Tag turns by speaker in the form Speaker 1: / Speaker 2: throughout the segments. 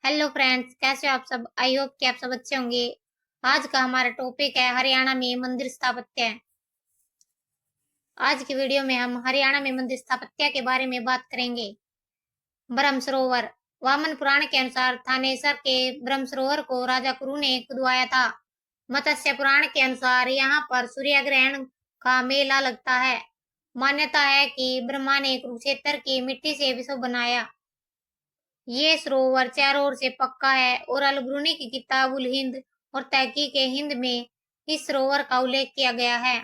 Speaker 1: Hello friends, कैसे हो आप सब। आई होप कि आप सब अच्छे होंगे। आज का हमारा टॉपिक है हरियाणा में मंदिर स्थापत्य। आज की वीडियो में हम हरियाणा में मंदिर स्थापत्य के बारे में बात करेंगे। ब्रह्म सरोवर। वामन पुराण के अनुसार थानेसर के ब्रह्म सरोवर को राजा कुरु ने खुदवाया था। मत्स्य पुराण के अनुसार यहाँ पर सूर्य ग्रहण का मेला लगता है। मान्यता है कि ब्रह्मा ने कुरुक्षेत्र की मिट्टी से विश्व बनाया। ये सरोवर चारों ओर से पक्का है और अल ब्रूनी की किताब उल हिंद और तहकीक हिंद में इस सरोवर का उल्लेख किया गया है।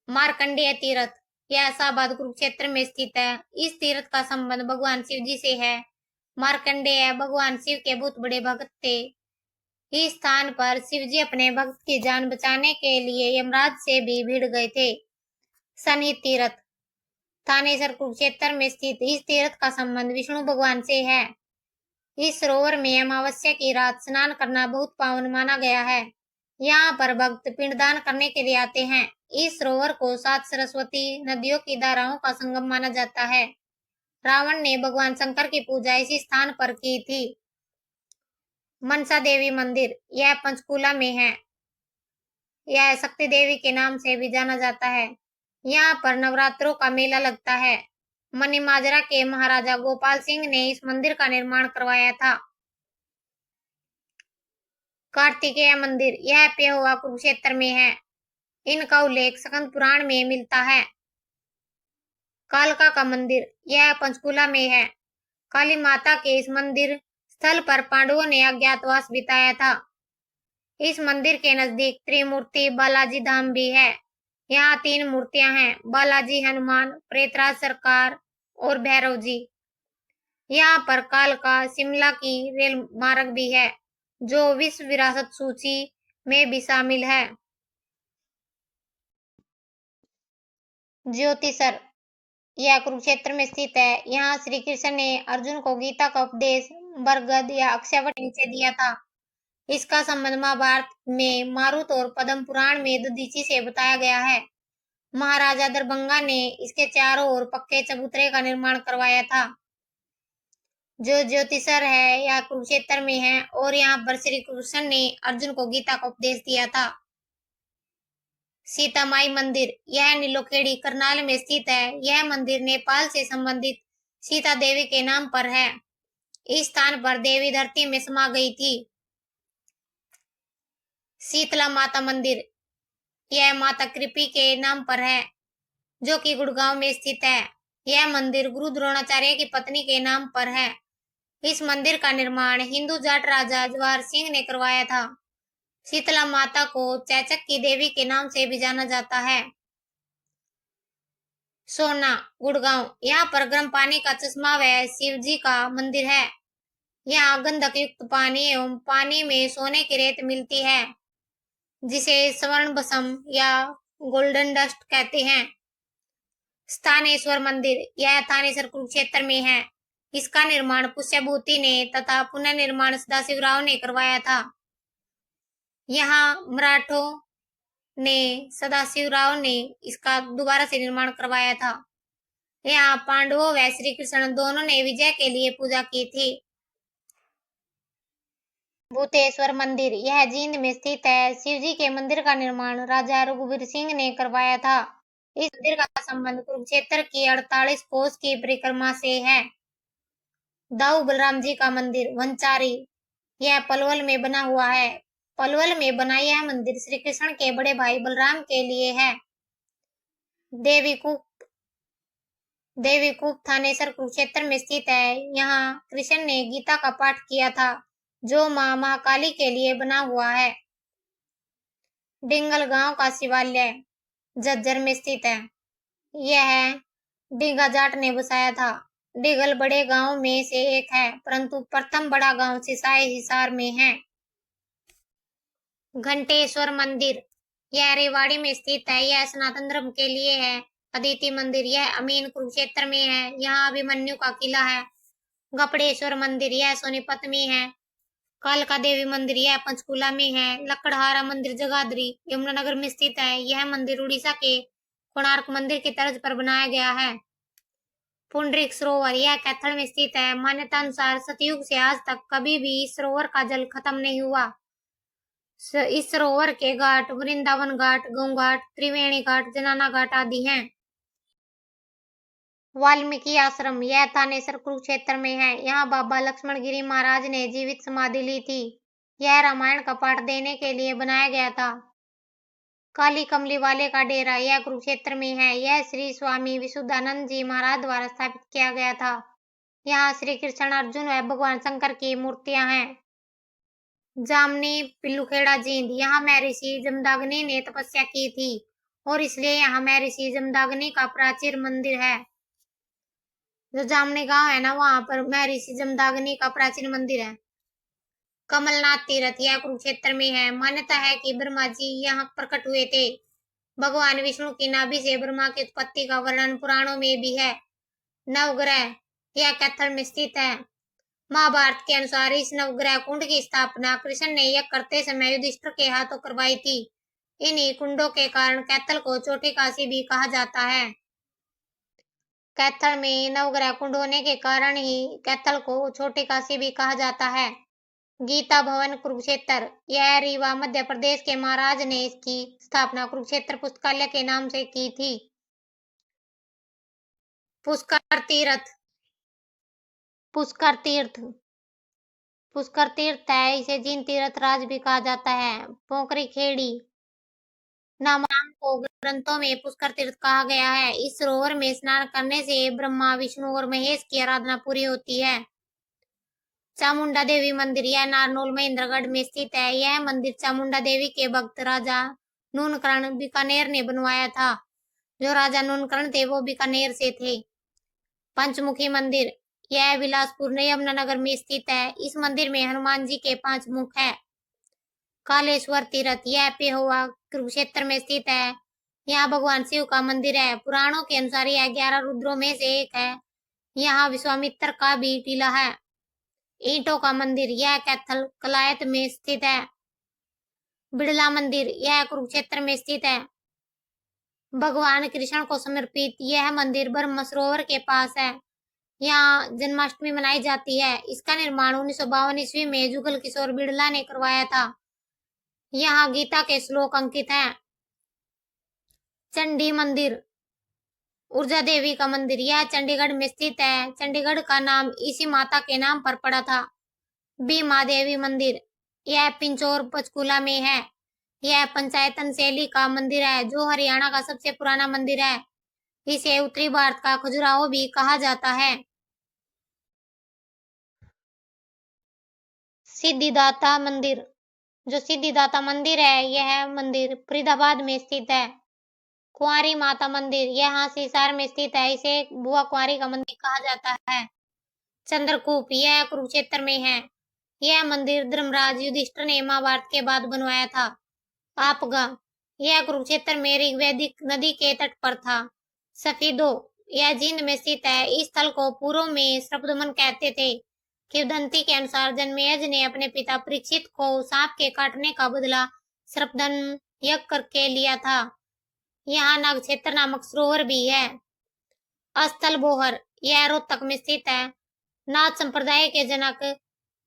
Speaker 1: मार्कंडेय तीर्थ। यह शाहबाद कुरुक्षेत्र में स्थित है। इस तीर्थ का संबंध भगवान शिव जी से है। मार्कंडेय भगवान शिव के बहुत बड़े भक्त थे। इस स्थान पर शिव जी अपने भक्त की जान बचाने के लिए यमराज से भी भिड़ गए थे। शनि तीर्थ। थानेसर कुरुक्षेत्र में स्थित इस तीर्थ का संबंध विष्णु भगवान से है। इस सरोवर में अमावस्या की रात स्नान करना बहुत पावन माना गया है। यहाँ पर भक्त पिंडदान करने के लिए आते हैं। इस सरोवर को 7 सरस्वती नदियों की धाराओं का संगम माना जाता है। रावण ने भगवान शंकर की पूजा इसी स्थान पर की थी। मनसा देवी मंदिर। यह पंचकुला में है। यह शक्ति देवी के नाम से भी जाना जाता है। यहाँ पर नवरात्रों का मेला लगता है। मनीमाजरा के महाराजा गोपाल सिंह ने इस मंदिर का निर्माण करवाया था। कार्तिकेय मंदिर। यह पेहोवा कुरुक्षेत्र में है। इनका उल्लेख स्कंद पुराण में मिलता है। कालका का मंदिर। यह पंचकुला में है। काली माता के इस मंदिर स्थल पर पांडवों ने अज्ञातवास बिताया था। इस मंदिर के नजदीक त्रिमूर्ति बालाजी धाम भी है। यहाँ 3 मूर्तियां हैं, बालाजी, हनुमान, प्रेतराज सरकार और भैरव जी। यहाँ पर कालका शिमला की रेल मार्ग भी है, जो विश्व विरासत सूची में भी शामिल है। ज्योतिसर। यह कुरुक्षेत्र में स्थित है। यहाँ श्री कृष्ण ने अर्जुन को गीता का उपदेश बरगद या अक्षयवट नीचे दिया था। इसका संबंध महाभारत में मारुत और पद्म पुराण में दधीचि से बताया गया है। महाराजा दरभंगा ने इसके चारों ओर पक्के चबूतरे का निर्माण करवाया था। जो ज्योतिसर है यह कुरुक्षेत्र में है और यहाँ पर श्री कृष्ण ने अर्जुन को गीता का उपदेश दिया था। सीता माई मंदिर। यह नीलोखेड़ी करनाल में स्थित है। यह मंदिर नेपाल से संबंधित सीता देवी के नाम पर है। इस स्थान पर देवी धरती में समा गई थी। शीतला माता मंदिर। यह माता कृपी के नाम पर है, जो कि गुड़गांव में स्थित है। यह मंदिर गुरु द्रोणाचार्य की पत्नी के नाम पर है। इस मंदिर का निर्माण हिंदू जाट राजा जवाहर सिंह ने करवाया था। शीतला माता को चैचक की देवी के नाम से भी जाना जाता है। सोना गुड़गांव। यहाँ पर गर्म पानी का चश्मा व शिव जी का मंदिर है। यहाँ गंधक युक्त पानी एवं पानी में सोने की रेत मिलती है, जिसे स्वर्ण भस्म या गोल्डन डस्ट कहते हैं। स्थानेश्वर मंदिर। यह थानेसर कुरुक्षेत्र में है। इसका निर्माण पुष्यभूति ने तथा पुनर्निर्माण सदाशिवराव ने करवाया था। यहाँ मराठों ने सदाशिवराव ने इसका दोबारा से निर्माण करवाया था। यहाँ पांडवों व श्री कृष्ण दोनों ने विजय के लिए पूजा की थी। भूतेश्वर मंदिर। यह जींद में स्थित है। शिव जी के मंदिर का निर्माण राजा रघुवीर सिंह ने करवाया था। इस मंदिर का संबंध कुरुक्षेत्र की 48 कोस की परिक्रमा से है। दाऊ बलराम जी का मंदिर वंचारी। यह पलवल में बना हुआ है। पलवल में बना यह मंदिर श्री कृष्ण के बड़े भाई बलराम के लिए है। देवीकूप थानेसर कुरुक्षेत्र में स्थित है। यहाँ कृष्ण ने गीता का पाठ किया था, जो मां महाकाली के लिए बना हुआ है। डिंगल गांव का शिवालय झज्जर में स्थित है। यह डींगा जाट ने बसाया था। डिगल बड़े गांव में से एक है, परंतु प्रथम बड़ा गांव सिसाई हिसार में है। घंटेश्वर मंदिर। यह रेवाड़ी में स्थित है। यह सनातन धर्म के लिए है। अदिति मंदिर। यह अमीन कुरुक्षेत्र में है। यहाँ अभिमन्यु का किला है। गपड़ेश्वर मंदिर। यह सोनीपत में है। कालका देवी मंदिर। यह पंचकुला में है। लकड़हारा मंदिर जगाधरी यमुनानगर में स्थित है। यह मंदिर उड़ीसा के कोणार्क मंदिर की तर्ज पर बनाया गया है। पुंडरीक सरोवर यह कैथल में स्थित है। मान्यता अनुसार सतयुग से आज तक कभी भी इस सरोवर का जल खत्म नहीं हुआ। इस सरोवर के घाट वृंदावन घाट, गौ घाट, त्रिवेणी घाट, जनाना घाट आदि हैं। वाल्मीकि आश्रम यह थानेसर कुरुक्षेत्र में है। यहाँ बाबा लक्ष्मण गिरी महाराज ने जीवित समाधि ली थी। यह रामायण का पाठ देने के लिए बनाया गया था। काली कमली वाले का डेरा यह कुरुक्षेत्र में है। यह श्री स्वामी विशुद्धानंद जी महाराज द्वारा स्थापित किया गया था। यहाँ श्री कृष्ण, अर्जुन व भगवान शंकर की मूर्तियां हैं। जामनी पिल्लूखेड़ा जींद यहाँ महर्षि जमदग्नि ने तपस्या की थी और इसलिए यहाँ महर्षि जमदग्नि का प्राचीन मंदिर है। जो जामनी गांव है ना, वहां पर महर्षि जमदग्नि का प्राचीन मंदिर है। कमलनाथ तीर्थ यह कुरुक्षेत्र में है। मान्यता है कि ब्रह्मा जी यहाँ प्रकट हुए थे। भगवान विष्णु की नाभि से ब्रह्मा की उत्पत्ति का वर्णन पुराणों में भी है। नवग्रह यह कैथल में स्थित है। महाभारत के अनुसार इस नवग्रह कुंड की स्थापना कृष्ण ने यज्ञ करते समय युधिष्ठिर के हाथों करवाई थी। इन्हीं कुंडों के कारण कैथल को छोटी काशी भी कहा जाता है। कैथल में नवग्रह कुंड होने के कारण ही कैथल को छोटी काशी भी कहा जाता है। गीता भवन कुरुक्षेत्र यह रीवा मध्य प्रदेश के महाराज ने इसकी स्थापना कुरुक्षेत्र पुस्तकालय के नाम से की थी। पुष्कर तीर्थ पुष्कर तीर्थ है। इसे जीन तीर्थ राज भी कहा जाता है। पोखरी खेड़ी नाम को ग्रंथों में पुष्कर तीर्थ कहा गया है। इस सरोवर में स्नान करने से ब्रह्मा, विष्णु और महेश की आराधना पूरी होती है। चामुंडा देवी मंदिर यह नारनौल महेंद्रगढ़ में स्थित है। यह मंदिर चामुंडा देवी के भक्त राजा नूनकर्ण बीकानेर ने बनवाया था। जो राजा नूनकर्ण थे वो बीकानेर से थे। पंचमुखी मंदिर यह बिलासपुर यमुनानगर में स्थित है। इस मंदिर में हनुमान जी के 5 मुख है। कालेश्वर तीर्थ यह पेहोवा कुरुक्षेत्र में स्थित है। यहाँ भगवान शिव का मंदिर है। पुराणों के अनुसार यह 11 रुद्रों में से एक है। यहाँ विश्वामित्र का भी टीला है। ईंटों का मंदिर यह कैथल कलायत में स्थित है। बिड़ला मंदिर यह कुरुक्षेत्र में स्थित है। भगवान कृष्ण को समर्पित यह मंदिर ब्रह्म सरोवर के पास है। यहाँ जन्माष्टमी मनाई जाती है। इसका निर्माण 1952 ईस्वी में जुगल किशोर बिड़ला ने करवाया था। यहाँ गीता के श्लोक अंकित हैं। चंडी मंदिर ऊर्जा देवी का मंदिर यह चंडीगढ़ में स्थित है। चंडीगढ़ का नाम इसी माता के नाम पर पड़ा था। बीमा देवी मंदिर यह पिंचौर पंचकूला में है। यह पंचायतन शैली का मंदिर है जो हरियाणा का सबसे पुराना मंदिर है। इसे उत्तरी भारत का खजुराहो भी कहा जाता है। सिद्धिदाता मंदिर जो सिद्धिदाता मंदिर है यह मंदिर फरीदाबाद में स्थित है। कुंवारी माता मंदिर यह हिसार में स्थित है। इसे बुआ कुंवारी का मंदिर कहा जाता है। चंद्रकूप यह कुरुक्षेत्र में है। यह मंदिर धर्मराज युधिष्ठिर ने महाभारत के बाद बनवाया था। आपगा यह कुरुक्षेत्र में ऋग्वैदिक नदी के तट पर था। सफीदो यह जींद में स्थित है। इस स्थल को पूर्व में श्रपदमन कहते थे। किंवदंती के अनुसार जनमेजय ने अपने पिता परीक्षित को सांप के काटने का बदला श्रपदन यज्ञ करके लिया था। यहाँ नागक्षेत्र नामक सरोवर भी है। अस्थल बोहर यह रोहतक में स्थित है। नाथ संप्रदाय के जनक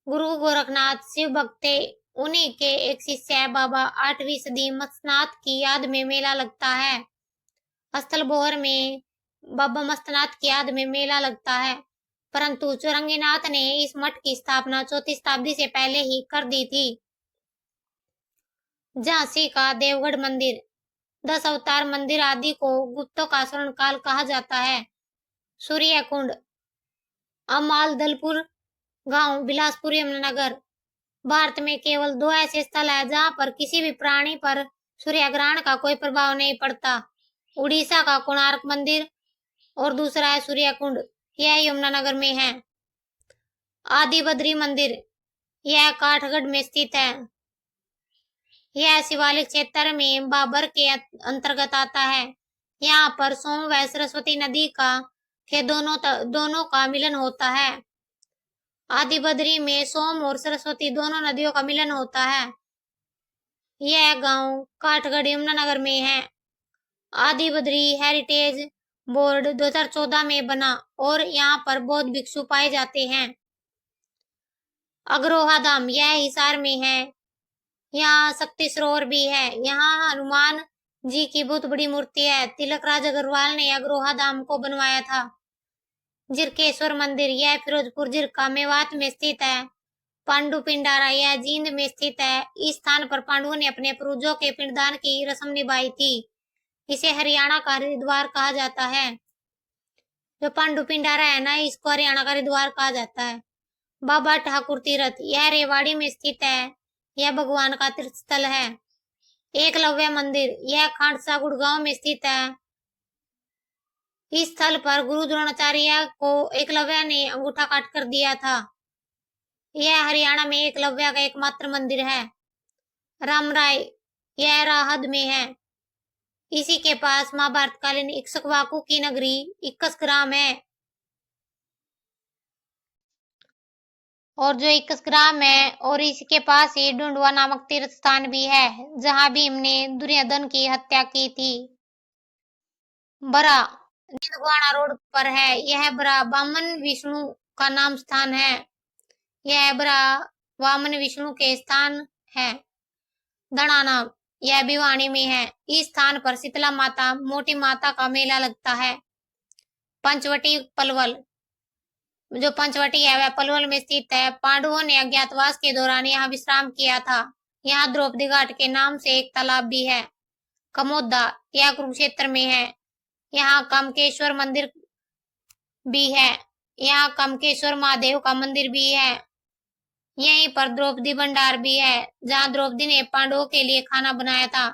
Speaker 1: गुरु गोरखनाथ शिव भक्त थे। उन्हीं के एक शिष्य है बाबा 8वीं सदी मस्तनाथ की याद में मेला लगता है। अस्थल बोहर में बाबा मस्तनाथ की याद में मेला लगता है, परंतु चौरंगीनाथ ने इस मठ की स्थापना 4वीं शताब्दी से पहले ही कर दी थी। झांसी का देवगढ़ मंदिर 10 अवतार मंदिर आदि को गुप्तों का स्वर्ण काल कहा जाता है। सूर्य कुंड अमालदलपुर गांव बिलासपुर यमुनानगर भारत में केवल 2 ऐसे स्थल है जहां पर किसी भी प्राणी पर सूर्य ग्रहण का कोई प्रभाव नहीं पड़ता। उड़ीसा का कोणार्क मंदिर और दूसरा है सूर्य कुंड, यह यमुनानगर में है। आदि बद्री मंदिर यह काठगढ़ में स्थित है। यह शिवालिक क्षेत्र में बाबर के अंतर्गत आता है। यहाँ पर सोम व सरस्वती नदी के दोनों का मिलन होता है। आदि बद्री में सोम और सरस्वती दोनों नदियों का मिलन होता है। यह गांव काठगढ़ यमुनानगर में है। आदि बद्री हेरिटेज बोर्ड 2014 में बना और यहाँ पर बौद्ध भिक्षु पाए जाते हैं। अग्रोहा धाम यह हिसार में है। यहाँ शक्ति सरोवर भी है। यहाँ हनुमान जी की बहुत बड़ी मूर्ति है। तिलक राज अग्रवाल ने अग्रोहा धाम को बनवाया था। जिरकेश्वर मंदिर यह फिरोजपुर जिरका मेवात में स्थित है। पांडु पिंडारा यह जींद में स्थित है। इस स्थान पर पांडवों ने अपने पूर्वजों के पिंडदान की रस्म निभाई थी। इसे हरियाणा का हरिद्वार कहा जाता है। जो पांडु पिंडारा है ना, इसको हरियाणा का हरिद्वार कहा जाता है। बाबा ठाकुर तीर्थ यह रेवाड़ी में स्थित है। यह भगवान का तीर्थ स्थल है। एकलव्य मंदिर यह खांडसा गुड़गांव में स्थित है। इस स्थल पर गुरु द्रोणाचार्य को एकलव्य ने अंगूठा काट कर दिया था। यह हरियाणा में एकलव्य का एकमात्र मंदिर है। रामराय यह राहत में है। इसी के पास महाभारतकालीन इक्ष्वाकु की नगरी इक्कसग्राम है। और जो इक्कसग्राम है और इसके पास ही डुंडवा नामक तीर्थ स्थान भी है, जहां भीम ने दुर्योधन की हत्या की थी। बरा निंदवाड़ा रोड पर है। यह बरा वामन विष्णु का नाम स्थान है। यह बरा वामन विष्णु के स्थान है। दणाना यह भिवानी में है। इस स्थान पर शीतला माता मोटी माता का मेला लगता है। पंचवटी पलवल जो पंचवटी है वह पलवल में स्थित है। पांडवों ने अज्ञातवास के दौरान यहाँ विश्राम किया था। यहाँ द्रौपदी घाट के नाम से एक तालाब भी है। कमोदा यह कुरुक्षेत्र में है। यहाँ कामकेश्वर मंदिर भी है। यहाँ कामकेश्वर महादेव का मंदिर भी है। यहीं पर द्रौपदी भंडार भी है, जहाँ द्रौपदी ने पांडवों के लिए खाना बनाया था।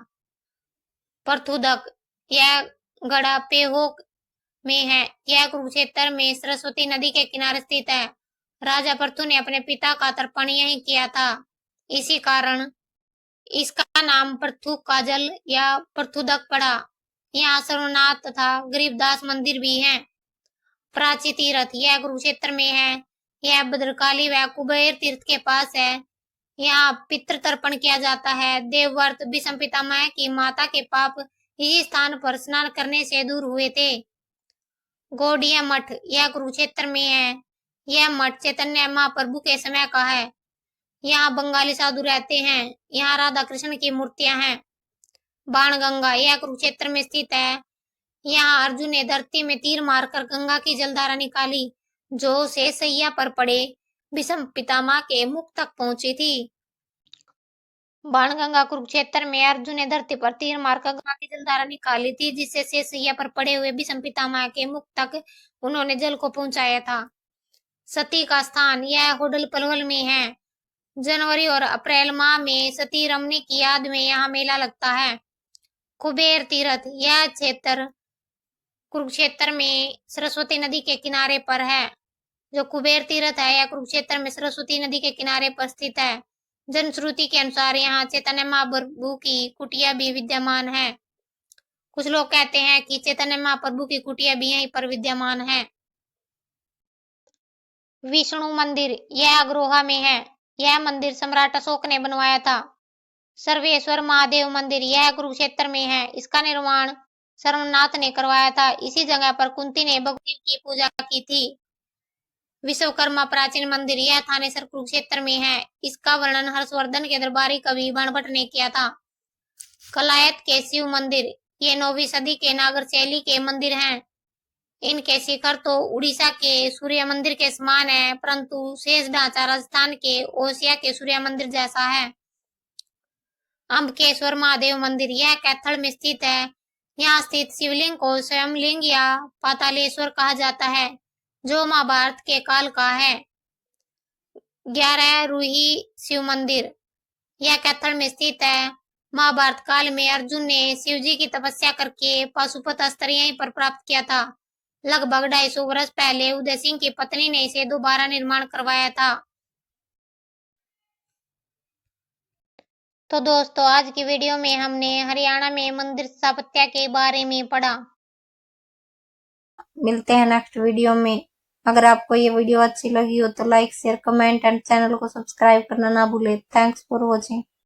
Speaker 1: परथुदक यह गढ़ा पेहोक में है। यह कुरुक्षेत्र में सरस्वती नदी के किनारे स्थित है। राजा पृथु ने अपने पिता का तर्पण यहीं किया था। इसी कारण इसका नाम पृथु काजल या परथुदक पड़ा। यहाँ सर्वनाथ तथा गरीबदास मंदिर भी हैं। प्राची तीर्थ यह कुरुक्षेत्र में है। यह भद्रकाली व कुबेर तीर्थ के पास है। यहाँ पितृ तर्पण किया जाता है। देवव्रत भीष्म पितामह की माता के पाप इसी स्थान पर स्नान करने से दूर हुए थे। गौड़िया मठ यह कुरुक्षेत्र में है। यह मठ चैतन्य महाप्रभु के समय का है। यहाँ बंगाली साधु रहते हैं। यहाँ राधा कृष्ण की मूर्तियां हैं। बाणगंगा यह कुरुक्षेत्र में स्थित है। यहाँ अर्जुन ने धरती में तीर मारकर गंगा की जलधारा निकाली, जो शेषैया पर पड़े भीष्म पितामह के मुख तक पहुंची थी। बाणगंगा कुरुक्षेत्र में अर्जुन ने धरती पर तीर मारकर गंगा की जलधारा निकाली थी, जिससे शेषैया पर पड़े हुए भीष्म पितामह के मुख तक उन्होंने जल को पहुंचाया था। सती का स्थान यह होडल पलवल में है। जनवरी और अप्रैल माह में सती रमनी की याद में यहाँ मेला लगता है। कुबेर तीर्थ यह क्षेत्र कुरुक्षेत्र में सरस्वती नदी के किनारे पर है। जो कुबेर तीर्थ है यह कुरुक्षेत्र में सरस्वती नदी के किनारे पर स्थित है। जनश्रुति के अनुसार यहाँ चैतन्य महाप्रभु की कुटिया भी विद्यमान है। कुछ लोग कहते हैं कि चैतन्य महाप्रभु की कुटिया भी यहीं पर विद्यमान है। विष्णु मंदिर यह अग्रोहा में है। यह मंदिर सम्राट अशोक ने बनवाया था। सर्वेश्वर महादेव मंदिर यह कुरुक्षेत्र में है। इसका निर्माण सर्वनाथ ने करवाया था। इसी जगह पर कुंती ने भगवती की पूजा की थी। विश्वकर्मा प्राचीन मंदिर यह थानेसर कुरुक्षेत्र में है। इसका वर्णन हर्षवर्धन के दरबारी कवि बाणभट्ट ने किया था। कलायत के शिव मंदिर ये 9वीं सदी के नागर शैली के मंदिर हैं। इनके शिखर तो उड़ीसा के सूर्य मंदिर के समान है, परंतु शेष ढांचा राजस्थान के ओसिया के सूर्य मंदिर जैसा है। अम्बकेश्वर महादेव मंदिर यह कैथल में स्थित है। यहाँ स्थित शिवलिंग को स्वयंलिंग या पातालेश्वर कहा जाता है, जो महाभारत के काल का है। 11 रूही शिव मंदिर यह कैथल में स्थित है। महाभारत काल में अर्जुन ने शिवजी की तपस्या करके पाशुपत अस्त्र यहीं पर प्राप्त किया था। लगभग 250 वर्ष पहले उदय सिंह की पत्नी ने इसे दोबारा निर्माण करवाया था। तो दोस्तों, आज की वीडियो में हमने हरियाणा में मंदिर स्थापत्य के बारे में पढ़ा। मिलते हैं नेक्स्ट वीडियो में। अगर आपको ये वीडियो अच्छी लगी हो तो like share comment and channel को सब्सक्राइब करना ना भूलें। Thanks for watching.